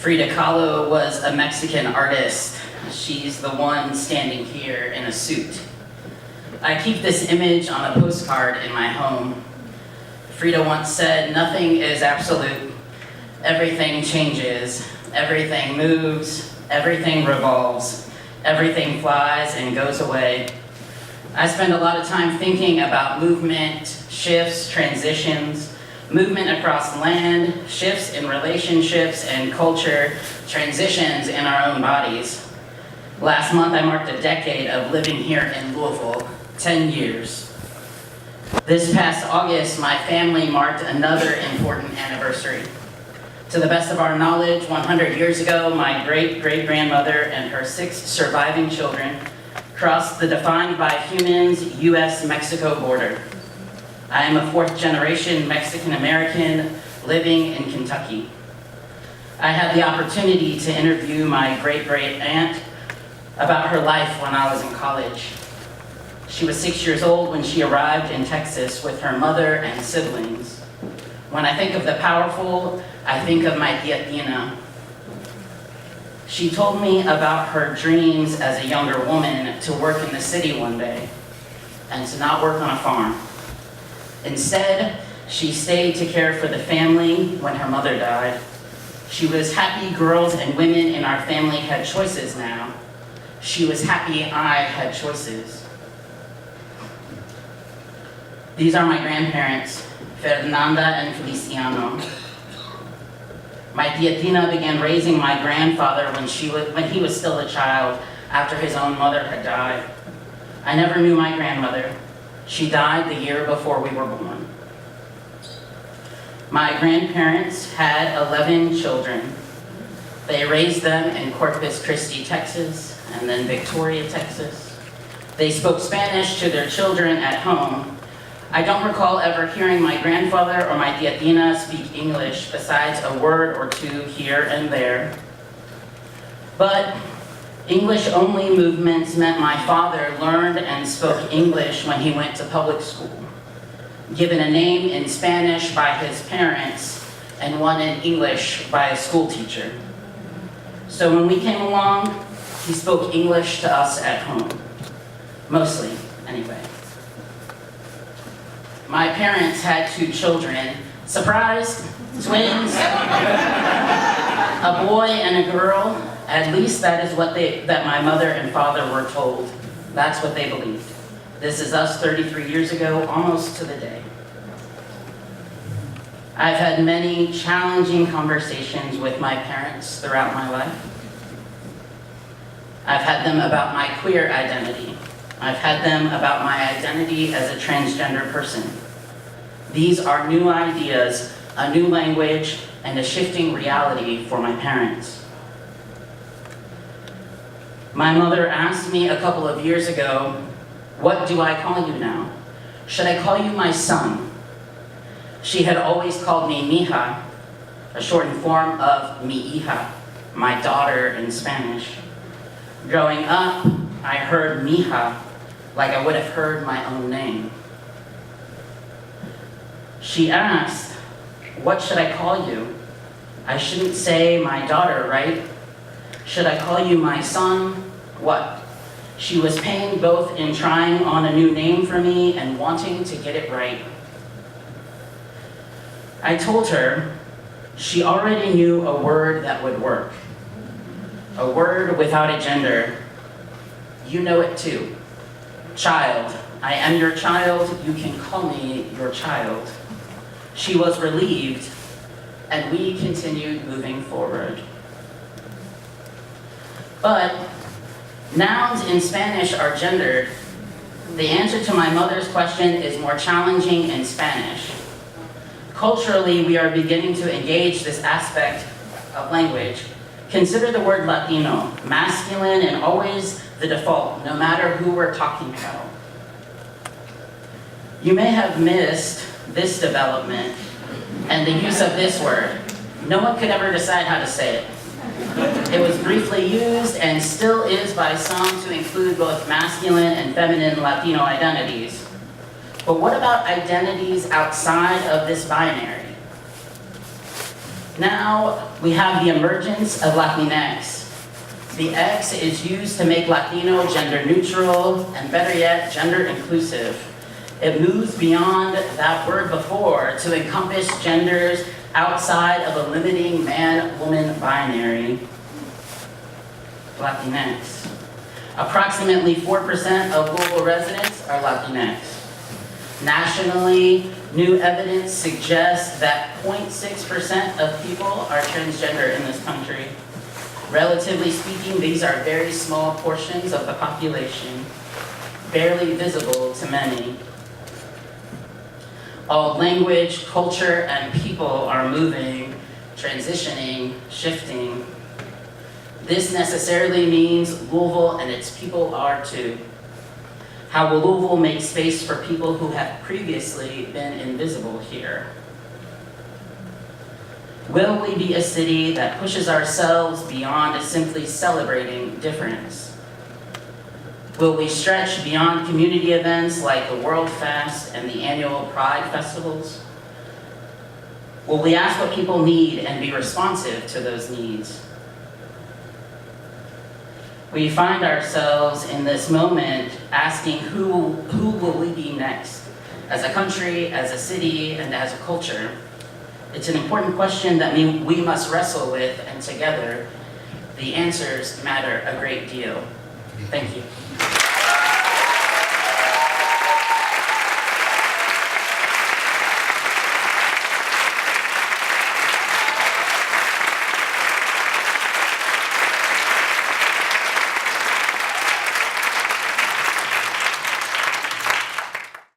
Frida Kahlo was a Mexican artist. She's the one standing here in a suit. I keep this image on a postcard in my home. Frida once said, "Nothing is absolute. Everything changes. Everything moves. Everything revolves. Everything flies and goes away." I spend a lot of time thinking about movement, shifts, transitions, movement across land, shifts in relationships and culture, transitions in our own bodies. Last month I marked a decade of living here in Louisville, 10 years. This past August, my family marked another important anniversary. To the best of our knowledge, 100 years ago, my great-great-grandmother and her 6 surviving children crossed the defined by humans US-Mexico border. I am a 4th-generation Mexican-American living in Kentucky. I had the opportunity to interview my great-great-aunt about her life when I was in college. She was 6 years old when she arrived in Texas with her mother and siblings. When I think of the powerful, I think of my tia Tina. She told me about her dreams as a younger woman to work in the city one day and to not work on a farm. Instead, she stayed to care for the family when her mother died. She was happy girls and women in our family had choices now. She was happy I had choices. These are my grandparents, Fernanda and Feliciano. My tia Tina began raising my grandfather when he was still a child after his own mother had died. I never knew my grandmother. She died the year before we were born. My grandparents had 11 children. They raised them in Corpus Christi, Texas, and then Victoria, Texas. They spoke Spanish to their children at home. I don't recall ever hearing my grandfather or my tia Tina speak English besides a word or two here and there. But English-only movements meant my father learned and spoke English when he went to public school, given a name in Spanish by his parents and one in English by a school teacher. So when we came along, he spoke English to us at home. Mostly, anyway. My parents had 2 children. Surprise, twins, a boy and a girl. At least that is that my mother and father were told. That's what they believed. This is us 33 years ago, almost to the day. I've had many challenging conversations with my parents throughout my life. I've had them about my queer identity. I've had them about my identity as a transgender person. These are new ideas, a new language, and a shifting reality for my parents. My mother asked me a couple of years ago, "What do I call you now? Should I call you my son?" She had always called me mija, a shortened form of mi hija, my daughter in Spanish. Growing up, I heard mija like I would have heard my own name. She asked, "What should I call you? I shouldn't say my daughter, right? Should I call you my son? What?" She was pained both in trying on a new name for me and wanting to get it right. I told her she already knew a word that would work. A word without a gender. You know it too. Child. I am your child. You can call me your child. She was relieved, and we continued moving forward. But nouns in Spanish are gendered. The answer to my mother's question is more challenging in Spanish. Culturally, we are beginning to engage this aspect of language. Consider the word Latino, masculine and always the default, no matter who we're talking about. You may have missed this development and the use of this word. No one could ever decide how to say it. It was briefly used and still is by some to include both masculine and feminine Latino identities. But what about identities outside of this binary? Now we have the emergence of Latinx. The X is used to make Latino gender neutral and better yet, gender inclusive. It moves beyond that word before to encompass genders outside of a limiting man-woman binary. Latinx. Approximately 4% of Louisville residents are Latinx. Nationally, new evidence suggests that 0.6% of people are transgender in this country. Relatively speaking, these are very small portions of the population, barely visible to many. All language, culture, and people are moving, transitioning, shifting. This necessarily means Louisville and its people are too. How will Louisville make space for people who have previously been invisible here? Will we be a city that pushes ourselves beyond simply celebrating difference? Will we stretch beyond community events like the World Fest and the annual Pride festivals? Will we ask what people need and be responsive to those needs? We find ourselves in this moment asking who will we be next, as a country, as a city, and as a culture. It's an important question that we must wrestle with, and together, the answers matter a great deal. Thank you.